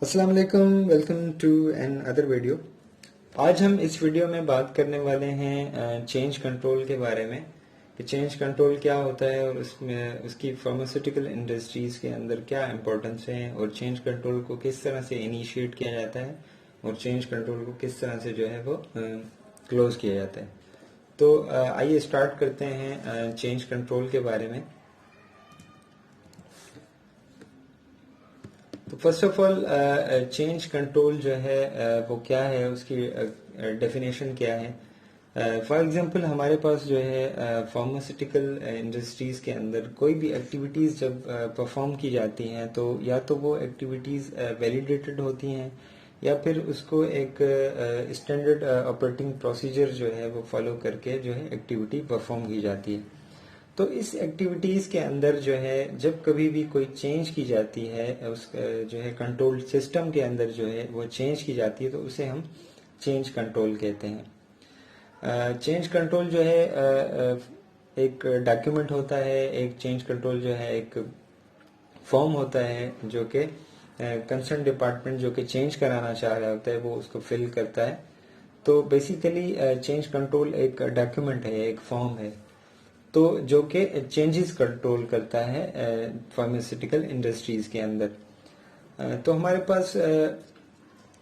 अस्सलाम वालेकुम, welcome to another video. आज हम इस वीडियो में बात करने वाले हैं चेंज कंट्रोल के बारे में कि चेंज कंट्रोल क्या होता है और उसमें उसकी फार्मास्यूटिकल इंडस्ट्रीज के अंदर क्या इम्पोर्टेंस है और चेंज कंट्रोल को किस तरह से इनिशिएट किया जाता है और चेंज कंट्रोल को किस तरह से जो है वो क्लोज किया जाता है। तो आइए स्टार्ट करते हैं चेंज कंट्रोल के बारे में। तो first of all change control जो है वो क्या है, उसकी डेफिनेशन क्या है। फॉर एग्जांपल हमारे पास जो है फार्मास्यूटिकल इंडस्ट्रीज के अंदर कोई भी एक्टिविटीज़ जब परफॉर्म की जाती हैं तो या तो वो एक्टिविटीज़ वैलिडेटेड होती हैं या फिर उसको एक स्टैंडर्ड ऑपरेटिंग प्रोसीजर जो है वो फॉलो करके जो है एक्टिविटी परफॉर्म की जाती है। तो इस एक्टिविटीज के अंदर जो है जब कभी भी कोई चेंज की जाती है उस जो है कंट्रोल सिस्टम के अंदर जो है वो चेंज की जाती है तो उसे हम चेंज कंट्रोल कहते हैं। चेंज कंट्रोल जो है एक डॉक्यूमेंट होता है, एक चेंज कंट्रोल जो है एक फॉर्म होता है जो कि कंसर्न डिपार्टमेंट जो कि चेंज कराना चाह रहा होता है वो उसको फिल करता है। तो बेसिकली चेंज कंट्रोल एक डॉक्यूमेंट है, एक फॉर्म है तो जो कि चेंजेस कंट्रोल करता है फार्मास्यूटिकल इंडस्ट्रीज के अंदर। तो हमारे पास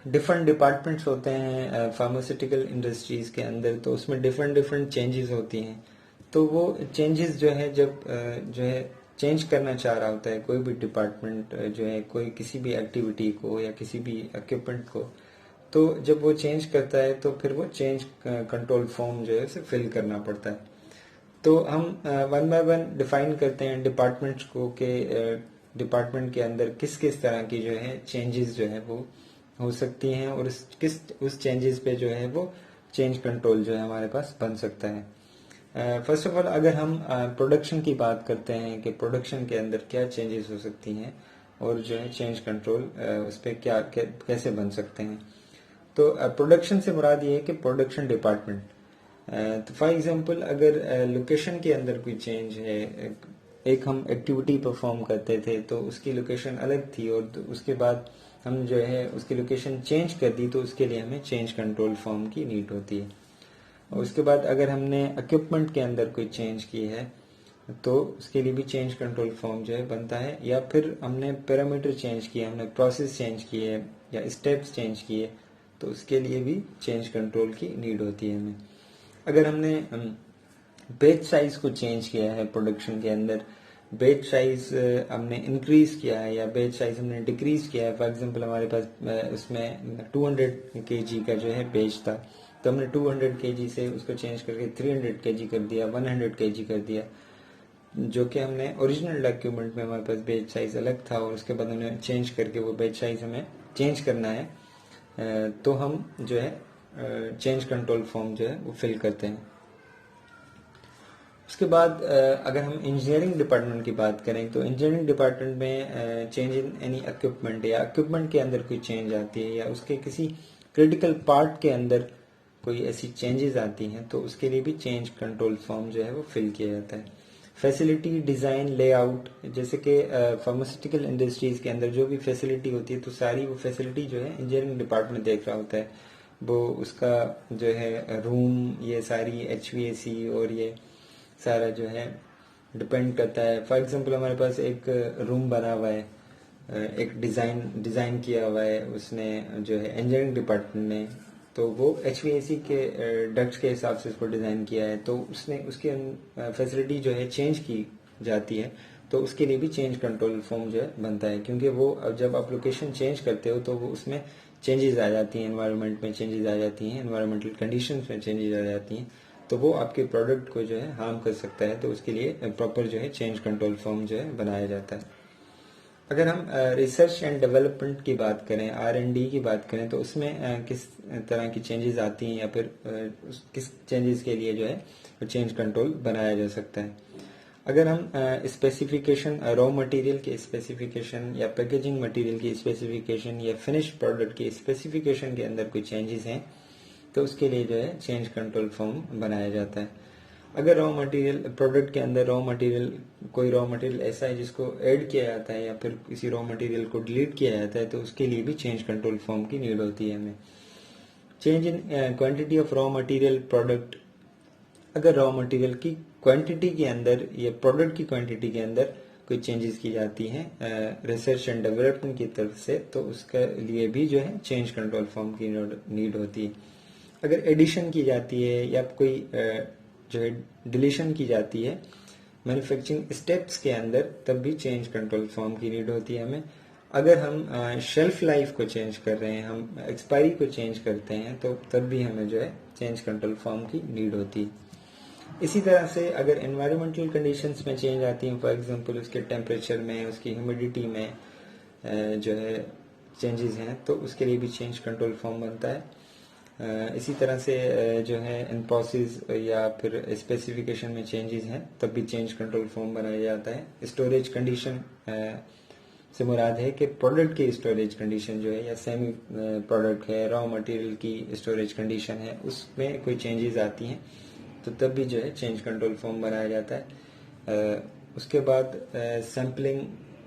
डिफरेंट डिपार्टमेंट्स होते हैं फार्मास्यूटिकल इंडस्ट्रीज के अंदर, तो उसमें डिफरेंट डिफरेंट चेंजेस होती हैं। तो वो चेंजेस जो है जब जो है चेंज करना चाह रहा होता है कोई भी डिपार्टमेंट जो है कोई किसी भी एक्टिविटी को या किसी भी इक्विपमेंट को, तो जब वो चेंज करता है तो फिर वो चेंज कंट्रोल फॉर्म जो है उसे फिल करना पड़ता है। तो हम वन बाय वन डिफाइन करते हैं डिपार्टमेंट्स को कि डिपार्टमेंट के अंदर किस किस तरह की जो है चेंजेस जो है वो हो सकती हैं और उस चेंजेस पे जो है वो चेंज कंट्रोल जो है हमारे पास बन सकता है। फर्स्ट ऑफ ऑल अगर हम प्रोडक्शन की बात करते हैं कि प्रोडक्शन के अंदर क्या चेंजेस हो सकती हैं और जो है चेंज कंट्रोल उस पर कैसे बन सकते हैं। तो प्रोडक्शन से मुराद ये है कि प्रोडक्शन डिपार्टमेंट। तो फॉर एग्जांपल अगर लोकेशन के अंदर कोई चेंज है, एक हम एक्टिविटी परफॉर्म करते थे तो उसकी लोकेशन अलग थी और तो उसके बाद हम जो है उसकी लोकेशन चेंज कर दी तो उसके लिए हमें चेंज कंट्रोल फॉर्म की नीड होती है। और उसके बाद अगर हमने इक्विपमेंट के अंदर कोई चेंज की है तो उसके लिए भी चेंज कंट्रोल फॉर्म जो है बनता है। या फिर हमने पैरामीटर चेंज किए, हमने प्रोसेस चेंज किए या स्टेप्स चेंज किए तो उसके लिए भी चेंज कंट्रोल की नीड होती है हमें। अगर हमने बैच साइज को चेंज किया है प्रोडक्शन के अंदर, बैच साइज हमने इंक्रीज किया है या बैच साइज हमने डिक्रीज किया है, फॉर एग्जांपल हमारे पास उसमें 200 केजी का जो है बैच था तो हमने 200 केजी से उसको चेंज करके 300 केजी कर दिया, 100 केजी कर दिया, जो कि हमने ओरिजिनल डॉक्यूमेंट में हमारे पास बैच साइज अलग था और उसके बाद हमने चेंज करके वो बैच साइज हमें चेंज करना है। तो हम जो है चेंज कंट्रोल फॉर्म जो है वो फिल करते हैं। उसके बाद अगर हम इंजीनियरिंग डिपार्टमेंट की बात करें तो इंजीनियरिंग डिपार्टमेंट में चेंज इन एनी इक्विपमेंट या इक्विपमेंट के अंदर कोई चेंज आती है या उसके किसी क्रिटिकल पार्ट के अंदर कोई ऐसी चेंजेस आती हैं तो उसके लिए भी चेंज कंट्रोल फॉर्म जो है वो फिल किया जाता है। फैसिलिटी डिज़ाइन लेआउट, जैसे कि फार्मास्यूटिकल इंडस्ट्रीज के अंदर जो भी फैसिलिटी होती है तो सारी वो फैसिलिटी जो है इंजीनियरिंग डिपार्टमेंट देख रहा होता है। वो उसका जो है रूम, ये सारी एचवीएसी और ये सारा जो है डिपेंड करता है। फॉर एग्जांपल हमारे पास एक रूम बना हुआ है, एक डिज़ाइन किया हुआ है उसने जो है इंजीनियरिंग डिपार्टमेंट ने, तो वो एचवीएसी के डक्ट्स के हिसाब से उसको डिज़ाइन किया है तो उसने उसकी फैसिलिटी जो है चेंज की जाती है तो उसके लिए भी चेंज कंट्रोल फॉर्म जो है बनता है, क्योंकि वो जब आप लोकेशन चेंज करते हो तो वो उसमें चेंजेस आ जाती हैं, एनवायरनमेंट में चेंजेस आ जाती हैं, एनवायरमेंटल कंडीशंस में चेंजेस आ जाती हैं तो वो आपके प्रोडक्ट को जो है हार्म कर सकता है। तो उसके लिए प्रॉपर जो है चेंज कंट्रोल फॉर्म जो है बनाया जाता है। अगर हम रिसर्च एंड डेवलपमेंट की बात करें, R&D की बात करें तो उसमें किस तरह की चेंजेस आती हैं या फिर किस चेंजेस के लिए जो है चेंज कंट्रोल बनाया जा सकता है। अगर हम स्पेसिफिकेशन, रॉ मटेरियल के स्पेसिफिकेशन या पैकेजिंग मटेरियल की स्पेसिफिकेशन या फिनिश प्रोडक्ट की स्पेसिफिकेशन के अंदर कोई चेंजेस हैं तो उसके लिए जो है चेंज कंट्रोल फॉर्म बनाया जाता है। अगर रॉ मटेरियल प्रोडक्ट के अंदर कोई रॉ मटेरियल ऐसा है जिसको ऐड किया जाता है या फिर किसी रॉ मटेरियल को डिलीट किया जाता है तो उसके लिए भी चेंज कंट्रोल फॉर्म की नीड होती है हमें। Change in quantity of raw material product, अगर रॉ मटेरियल की क्वांटिटी के अंदर या प्रोडक्ट की क्वांटिटी के अंदर कोई चेंजेस की जाती हैं रिसर्च एंड डेवलपमेंट की तरफ से, तो उसके लिए भी जो है चेंज कंट्रोल फॉर्म की नीड होती है। अगर एडिशन की जाती है या कोई जो है डिलीशन की जाती है मैन्युफैक्चरिंग स्टेप्स के अंदर, तब भी चेंज कंट्रोल फॉर्म की नीड होती है हमें। अगर हम शेल्फ लाइफ को चेंज कर रहे हैं, हम एक्सपायरी को चेंज करते हैं, तो तब भी हमें जो है चेंज कंट्रोल फॉर्म की नीड होती है। इसी तरह से अगर एनवायरमेंटल कंडीशंस में चेंज आती हैं, फॉर एग्जांपल उसके टेम्परेचर में, उसकी ह्यूमिडिटी में जो है चेंजेस हैं, तो उसके लिए भी चेंज कंट्रोल फॉर्म बनता है। इसी तरह से जो है इन प्रोसेस या फिर स्पेसिफिकेशन में चेंजेस हैं, तब भी चेंज कंट्रोल फॉर्म बनाया जाता है। स्टोरेज कंडीशन से मुराद है कि प्रोडक्ट की स्टोरेज कंडीशन जो है या सेमी प्रोडक्ट है, रॉ मटेरियल की स्टोरेज कंडीशन है, उसमें कोई चेंजेस आती हैं तो तब भी जो है चेंज कंट्रोल फॉर्म बनाया जाता है। उसके बाद सैम्पलिंग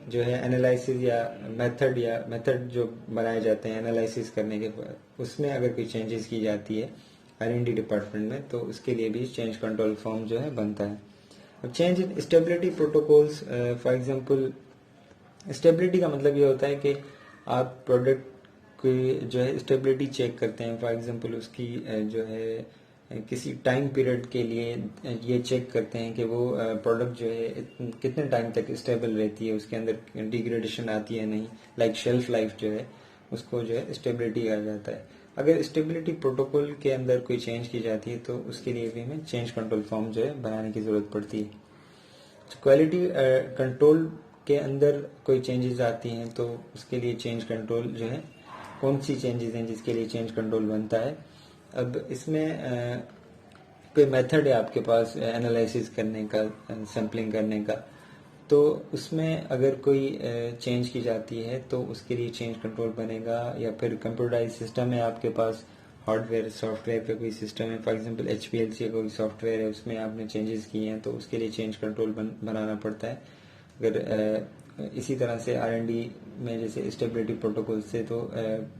जो है एनालिसिस या मेथड जो बनाए जाते हैं एनालिसिस करने के बाद, उसमें अगर कोई चेंजेस की जाती है R&D डिपार्टमेंट में, तो उसके लिए भी चेंज कंट्रोल फॉर्म जो है बनता है। अब change in stability protocols, for example stability का मतलब ये होता है कि आप प्रोडक्ट की जो है स्टेबिलिटी चेक करते हैं। फॉर एग्जांपल उसकी जो है किसी टाइम पीरियड के लिए ये चेक करते हैं कि वो प्रोडक्ट जो है कितने टाइम तक स्टेबल रहती है, उसके अंदर डिग्रेडेशन आती है नहीं, लाइक शेल्फ लाइफ जो है उसको जो है स्टेबिलिटी कहा जाता है। अगर स्टेबिलिटी प्रोटोकॉल के अंदर कोई चेंज की जाती है तो उसके लिए भी हमें चेंज कंट्रोल फॉर्म जो है बनाने की जरूरत पड़ती है। क्वालिटी कंट्रोल के अंदर कोई चेंजेस आती हैं तो उसके लिए चेंज कंट्रोल जो है, कौन सी चेंजेस हैं जिसके लिए चेंज कंट्रोल बनता है। अब इसमें कोई मेथड है आपके पास एनालिसिस करने का, सैम्पलिंग करने का, तो उसमें अगर कोई चेंज की जाती है तो उसके लिए चेंज कंट्रोल बनेगा। या फिर कंप्यूटराइज सिस्टम है आपके पास, हार्डवेयर सॉफ्टवेयर पे कोई सिस्टम है, फॉर एग्जांपल HPLC का कोई सॉफ्टवेयर है, उसमें आपने चेंजेस किए हैं तो उसके लिए चेंज कंट्रोल बनाना पड़ता है। अगर इसी तरह से R&D में जैसे स्टेबिलिटी प्रोटोकॉल से, तो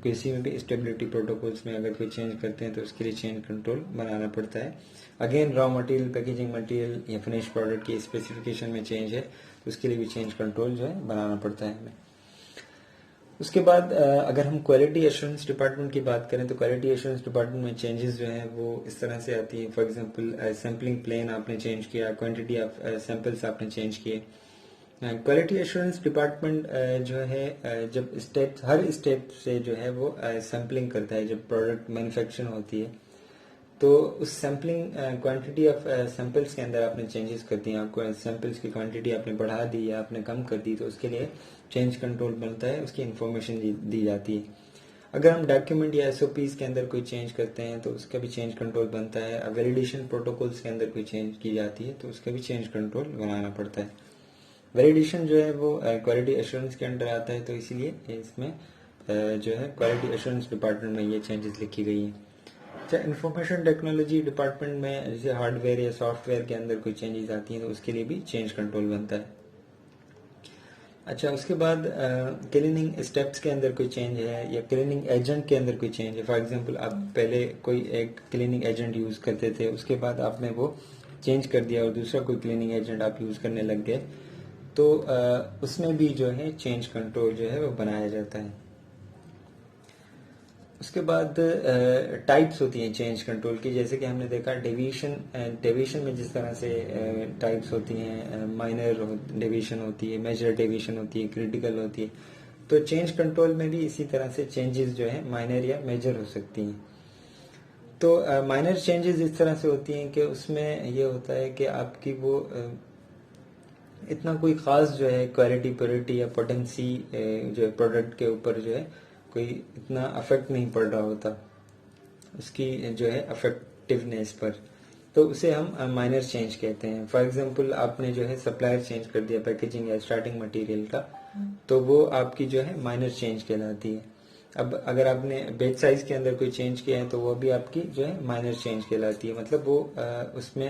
कृषि में भी स्टेबिलिटी प्रोटोकॉल्स में अगर कोई चेंज करते हैं तो उसके लिए चेंज कंट्रोल बनाना पड़ता है। Again raw material, packaging material या फिनिश प्रोडक्ट की स्पेसिफिकेशन में चेंज है तो उसके लिए भी चेंज कंट्रोल जो है बनाना पड़ता है हमें। उसके बाद अगर हम क्वालिटी एश्योरेंस डिपार्टमेंट की बात करें तो क्वालिटी एश्योरेंस डिपार्टमेंट में चेंजेस जो है वो इस तरह से आती है। फॉर एग्जांपल सैम्पलिंग प्लेन आपने चेंज किया, क्वांटिटी ऑफ सैंपल्स आपने चेंज किए। क्वालिटी एश्योरेंस डिपार्टमेंट जो है जब हर स्टेप से जो है वो सैम्पलिंग करता है। जब प्रोडक्ट मैन्युफैक्चरिंग होती है तो उस सैम्पलिंग क्वांटिटी ऑफ सैंपल्स के अंदर आपने चेंजेस कर दिए, आपको सैंपल्स की क्वांटिटी आपने बढ़ा दी या आपने कम कर दी, तो उसके लिए चेंज कंट्रोल बनता है, उसकी इन्फॉर्मेशन दी जाती है। अगर हम डॉक्यूमेंट या SOPs के अंदर कोई चेंज करते हैं तो उसका भी चेंज कंट्रोल बनता है। वैलिडेशन प्रोटोकॉल्स के अंदर कोई चेंज की जाती है तो उसका भी चेंज कंट्रोल बनाना पड़ता है। वैलिडेशन जो है वो क्वालिटी एश्योरेंस के अंडर आता है, तो इसीलिए इसमें जो है क्वालिटी एश्योरेंस डिपार्टमेंट में ये चेंजेस लिखी गई हैं। अच्छा, इंफॉर्मेशन टेक्नोलॉजी डिपार्टमेंट में जैसे हार्डवेयर या सॉफ्टवेयर के अंदर कोई चेंजेस आती हैं तो उसके लिए भी चेंज कंट्रोल बनता है। अच्छा, उसके बाद क्लीनिंग स्टेप्स के अंदर कोई चेंज है या क्लीनिंग एजेंट के अंदर कोई चेंज है। फॉर एग्जांपल आप पहले कोई एक क्लीनिंग एजेंट यूज़ करते थे, उसके बाद आपने वो चेंज कर दिया और दूसरा कोई क्लीनिंग एजेंट आप यूज़ करने लग गए, तो उसमें भी जो है चेंज कंट्रोल जो है वो बनाया जाता है। उसके बाद टाइप्स होती हैं चेंज कंट्रोल की, जैसे कि हमने देखा डेविएशन में जिस तरह से टाइप्स होती हैं, माइनर डेविएशन होती है, मेजर डेविएशन होती है, क्रिटिकल होती है, तो चेंज कंट्रोल में भी इसी तरह से चेंजेस जो है माइनर या मेजर हो सकती हैं। तो माइनर चेंजेस इस तरह से होती हैं कि उसमें ये होता है कि आपकी वो इतना कोई खास जो है क्वालिटी, प्योरिटी या पोटेंसी जो है प्रोडक्ट के ऊपर जो है कोई इतना अफेक्ट नहीं पड़ रहा होता उसकी जो है अफेक्टिवनेस पर, तो उसे हम माइनर चेंज कहते हैं। फॉर एग्जांपल आपने जो है सप्लायर चेंज कर दिया पैकेजिंग या स्टार्टिंग मटेरियल का, तो वो आपकी जो है माइनर चेंज कहलाती है। अब अगर आपने बेच साइज के अंदर कोई चेंज किया है तो वो भी आपकी जो है माइनर चेंज कहलाती है। मतलब वो उसमें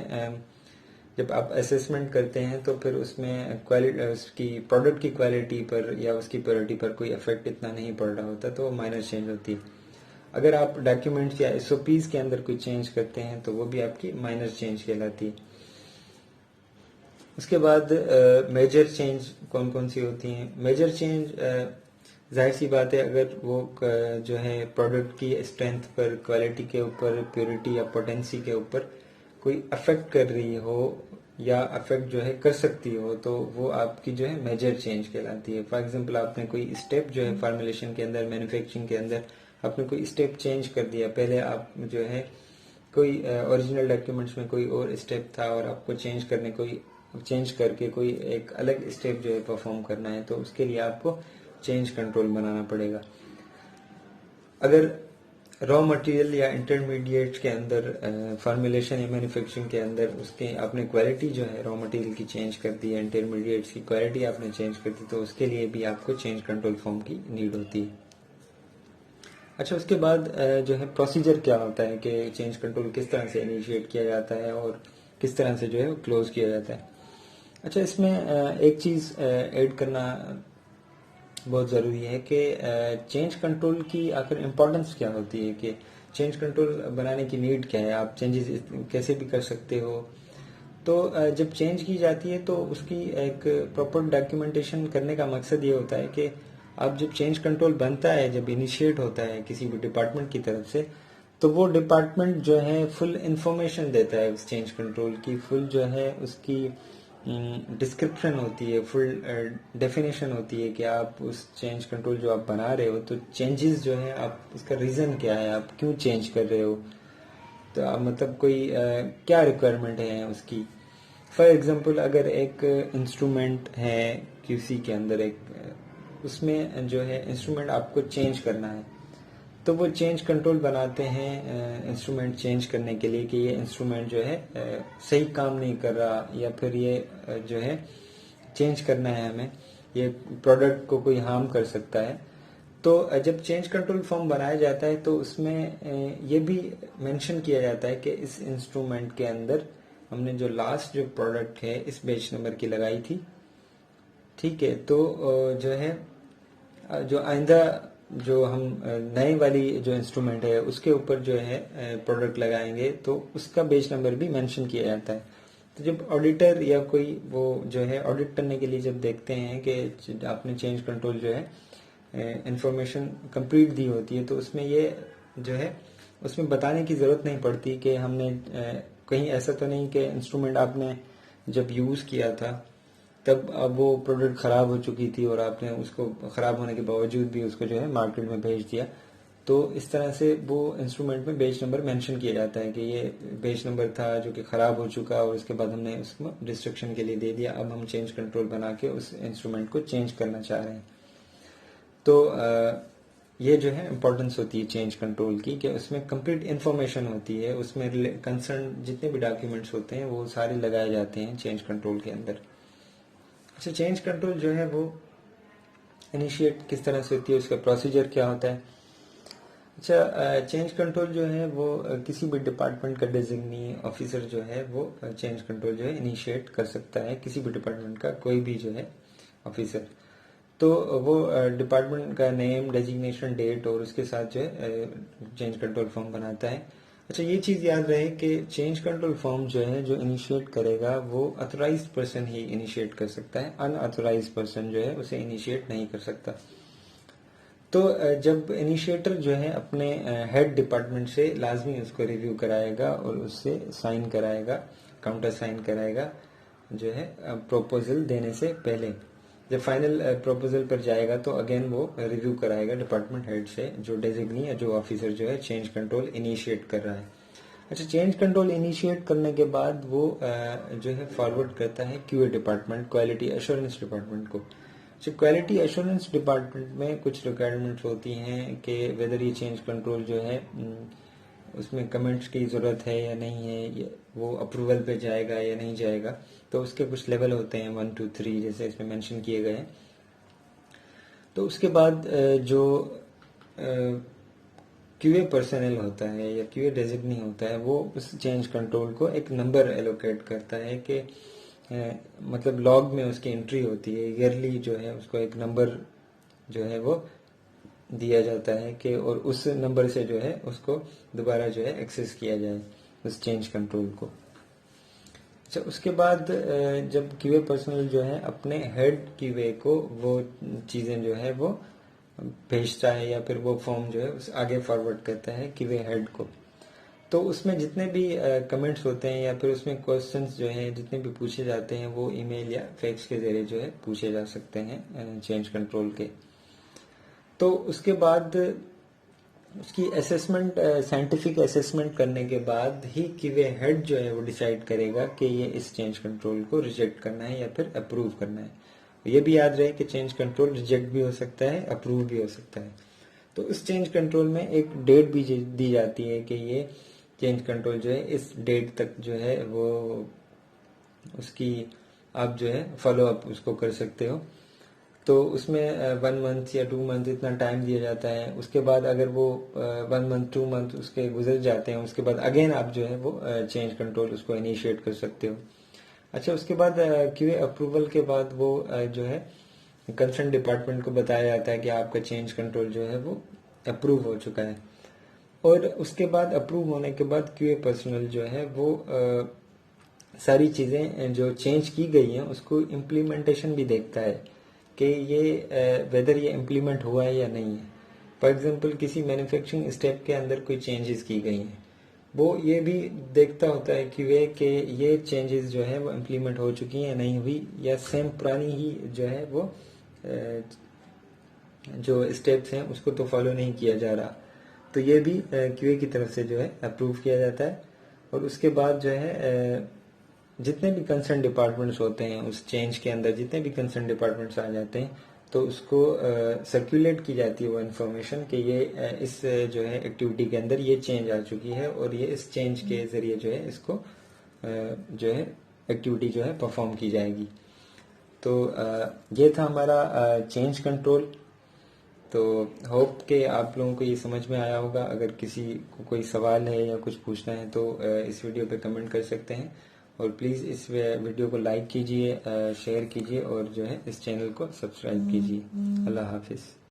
जब आप असेसमेंट करते हैं तो फिर उसमें क्वालिटी, उसकी प्रोडक्ट की क्वालिटी पर या उसकी प्योरिटी पर कोई इफेक्ट इतना नहीं पड़ रहा होता, तो माइनर चेंज होती है। अगर आप डॉक्यूमेंट्स या एसओपीज के अंदर कोई चेंज करते हैं तो वो भी आपकी माइनर चेंज कहलाती है। उसके बाद मेजर चेंज कौन कौन सी होती हैं? मेजर चेंज जाहिर सी बात है, अगर वो जो है प्रोडक्ट की स्ट्रेंथ पर, क्वालिटी के ऊपर, प्योरिटी या पोटेंसी के ऊपर कोई अफेक्ट कर रही हो या अफेक्ट जो है कर सकती हो, तो वो आपकी जो है मेजर चेंज कहलाती है। फॉर एग्जांपल आपने कोई स्टेप जो है फॉर्मुलेशन के अंदर, मैन्युफैक्चरिंग के अंदर आपने कोई स्टेप चेंज कर दिया। पहले आप जो है कोई ओरिजिनल डॉक्यूमेंट्स में कोई और स्टेप था और आपको चेंज करके कोई एक अलग स्टेप जो है परफॉर्म करना है, तो उसके लिए आपको चेंज कंट्रोल बनाना पड़ेगा। अगर रॉ मटेरियल या इंटरमीडिएट के अंदर फॉर्मुलेशन या मैन्युफैक्चरिंग के अंदर उसके आपने क्वालिटी जो है रॉ मटेरियल की चेंज कर दी है, इंटरमीडिएट्स की क्वालिटी आपने चेंज कर दी, तो उसके लिए भी आपको चेंज कंट्रोल फॉर्म की नीड होती है। अच्छा, उसके बाद जो है प्रोसीजर क्या होता है कि चेंज कंट्रोल किस तरह से इनिशिएट किया जाता है और किस तरह से जो है क्लोज किया जाता है। अच्छा, इसमें एक चीज़ ऐड करना बहुत ज़रूरी है कि चेंज कंट्रोल की आखिर इम्पोर्टेंस क्या होती है, कि चेंज कंट्रोल बनाने की नीड क्या है, आप चेंजेस कैसे भी कर सकते हो। तो जब चेंज की जाती है तो उसकी एक प्रॉपर डॉक्यूमेंटेशन करने का मकसद ये होता है कि आप जब चेंज कंट्रोल बनता है, जब इनिशिएट होता है किसी भी डिपार्टमेंट की तरफ से, तो वो डिपार्टमेंट जो है फुल इंफॉर्मेशन देता है उस चेंज कंट्रोल की, फुल जो है उसकी डिस्क्रिप्शन होती है, फुल डेफिनेशन होती है कि आप उस चेंज कंट्रोल जो आप बना रहे हो, तो चेंजेस जो है आप उसका रीज़न क्या है, आप क्यों चेंज कर रहे हो, तो आप मतलब कोई क्या रिक्वायरमेंट है उसकी। फॉर एग्जांपल अगर एक इंस्ट्रूमेंट है क्यूसी के अंदर, एक उसमें जो है इंस्ट्रूमेंट आपको चेंज करना है, तो वो चेंज कंट्रोल बनाते हैं इंस्ट्रूमेंट चेंज करने के लिए कि ये इंस्ट्रूमेंट जो है सही काम नहीं कर रहा, या फिर ये जो है चेंज करना है हमें, ये प्रोडक्ट को कोई हार्म कर सकता है। तो जब चेंज कंट्रोल फॉर्म बनाया जाता है तो उसमें ये भी मेंशन किया जाता है कि इस इंस्ट्रूमेंट के अंदर हमने जो लास्ट जो प्रोडक्ट है इस बेच नंबर की लगाई थी, ठीक है, तो जो है जो आइंदा जो हम नए वाली जो इंस्ट्रूमेंट है उसके ऊपर जो है प्रोडक्ट लगाएंगे तो उसका बेच नंबर भी मेंशन किया जाता है। तो जब ऑडिटर या कोई वो जो है ऑडिट करने के लिए जब देखते हैं कि आपने चेंज कंट्रोल जो है इंफॉर्मेशन कंप्लीट दी होती है, तो उसमें ये जो है उसमें बताने की ज़रूरत नहीं पड़ती कि हमने कहीं ऐसा तो नहीं कि इंस्ट्रूमेंट आपने जब यूज़ किया था तब अब वो प्रोडक्ट ख़राब हो चुकी थी और आपने उसको ख़राब होने के बावजूद भी उसको जो है मार्केट में भेज दिया। तो इस तरह से वो इंस्ट्रूमेंट में बेच नंबर मेंशन किया जाता है कि ये बेच नंबर था जो कि ख़राब हो चुका और उसके बाद हमने उसको डिस्ट्रक्शन के लिए दे दिया, अब हम चेंज कंट्रोल बना के उस इंस्ट्रूमेंट को चेंज करना चाह रहे हैं। तो ये जो है इम्पोर्टेंस होती है चेंज कंट्रोल की कि उसमें कंप्लीट इन्फॉर्मेशन होती है, उसमें कंसर्न जितने भी डॉक्यूमेंट्स होते हैं वो सारे लगाए जाते हैं चेंज कंट्रोल के अंदर। अच्छा, चेंज कंट्रोल जो है वो इनिशिएट किस तरह से होती है, उसका प्रोसीजर क्या होता है। अच्छा, चेंज कंट्रोल जो है वो किसी भी डिपार्टमेंट का डेजिग्नी ऑफिसर जो है वो चेंज कंट्रोल जो है इनिशिएट कर सकता है, किसी भी डिपार्टमेंट का कोई भी जो है ऑफिसर। तो वो डिपार्टमेंट का नेम, डेजिग्नेशन, डेट और उसके साथ जो है चेंज कंट्रोल फॉर्म बनाता है। अच्छा, ये चीज़ याद रहे कि चेंज कंट्रोल फॉर्म जो है जो इनिशिएट करेगा वो अथोराइज्ड पर्सन ही इनिशिएट कर सकता है, अनऑथोराइज्ड पर्सन जो है उसे इनिशिएट नहीं कर सकता। तो जब इनिशिएटर जो है अपने हेड डिपार्टमेंट से लाजमी उसको रिव्यू कराएगा और उससे साइन कराएगा, काउंटर साइन कराएगा जो है प्रपोजल देने से पहले। जब फाइनल प्रपोजल पर जाएगा तो अगेन वो रिव्यू कराएगा डिपार्टमेंट हेड से, जो डेजिग्नी या जो ऑफिसर जो है चेंज कंट्रोल इनिशिएट कर रहा है। अच्छा, चेंज कंट्रोल इनिशिएट करने के बाद वो जो है फॉरवर्ड करता है QA department, quality assurance department को। अच्छा, क्वालिटी एश्योरेंस डिपार्टमेंट में कुछ रिक्वायरमेंट्स होती हैं कि वेदर ये चेंज कंट्रोल जो है उसमें कमेंट्स की ज़रूरत है या नहीं है, वो अप्रूवल पे जाएगा या नहीं जाएगा। तो उसके कुछ लेवल होते हैं 1 2 3 जैसे इसमें मेंशन किए गए हैं। तो उसके बाद जो क्यूए पर्सनल होता है या क्यूए डेजिग्नी होता है, वो उस चेंज कंट्रोल को एक नंबर एलोकेट करता है कि मतलब लॉग में उसकी एंट्री होती है ईयरली, जो है उसको एक नंबर जो है वो दिया जाता है कि, और उस नंबर से जो है उसको दोबारा जो है एक्सेस किया जाए उस चेंज कंट्रोल को। अच्छा, उसके बाद जब क्यूए पर्सनल जो है अपने हेड क्यूए को वो चीज़ें जो है वो भेजता है या फिर वो फॉर्म जो है उस आगे फॉरवर्ड करता है क्यूए हेड को, तो उसमें जितने भी कमेंट्स होते हैं या फिर उसमें क्वेश्चंस जो हैं जितने भी पूछे जाते हैं वो ईमेल या फैक्स के जरिए जो है पूछे जा सकते हैं चेंज कंट्रोल के। तो उसके बाद उसकी असेसमेंट, साइंटिफिक असेसमेंट करने के बाद ही क्यूए हेड जो है वो डिसाइड करेगा कि ये इस चेंज कंट्रोल को रिजेक्ट करना है या फिर अप्रूव करना है। ये भी याद रहे कि चेंज कंट्रोल रिजेक्ट भी हो सकता है, अप्रूव भी हो सकता है। तो इस चेंज कंट्रोल में एक डेट भी दी जाती है कि ये चेंज कंट्रोल जो है इस डेट तक जो है वो उसकी आप जो है फॉलो अप उसको कर सकते हो। तो उसमें 1 मंथ या 2 मंथ इतना टाइम दिया जाता है। उसके बाद अगर वो 1 मंथ 2 मंथ उसके गुजर जाते हैं, उसके बाद अगेन आप जो है वो चेंज कंट्रोल उसको इनिशिएट कर सकते हो। अच्छा, उसके बाद क्यूए अप्रूवल के बाद वो जो है कंसर्न डिपार्टमेंट को बताया जाता है कि आपका चेंज कंट्रोल जो है वो अप्रूव हो चुका है। और उसके बाद अप्रूव होने के बाद क्यूए पर्सनल जो है वो सारी चीज़ें जो चेंज की गई हैं उसको इम्प्लीमेंटेशन भी देखता है कि ये वेदर ये इम्प्लीमेंट हुआ है या नहीं है। फॉर एग्जांपल किसी मैन्युफैक्चरिंग स्टेप के अंदर कोई चेंजेस की गई हैं, वो ये भी देखता होता है कि ये चेंजेस जो है वो इम्प्लीमेंट हो चुकी हैं या नहीं हुई, या सेम पुरानी ही जो है वो जो स्टेप्स हैं उसको तो फॉलो नहीं किया जा रहा। तो ये भी क्यूए की तरफ से जो है अप्रूव किया जाता है। और उसके बाद जो है जितने भी कंसर्न डिपार्टमेंट्स होते हैं उस चेंज के अंदर, जितने भी कंसर्न डिपार्टमेंट्स आ जाते हैं, तो उसको सर्कुलेट की जाती है वो इन्फॉर्मेशन कि ये इस जो है एक्टिविटी के अंदर ये चेंज आ चुकी है और ये इस चेंज के ज़रिए जो है इसको जो है एक्टिविटी जो है परफॉर्म की जाएगी। तो ये था हमारा चेंज कंट्रोल। तो होप कि आप लोगों को ये समझ में आया होगा। अगर किसी को कोई सवाल है या कुछ पूछना है तो इस वीडियो पे कमेंट कर सकते हैं। और प्लीज़ इस वीडियो को लाइक कीजिए, शेयर कीजिए और जो है इस चैनल को सब्सक्राइब कीजिए। अल्लाह हाफिज़।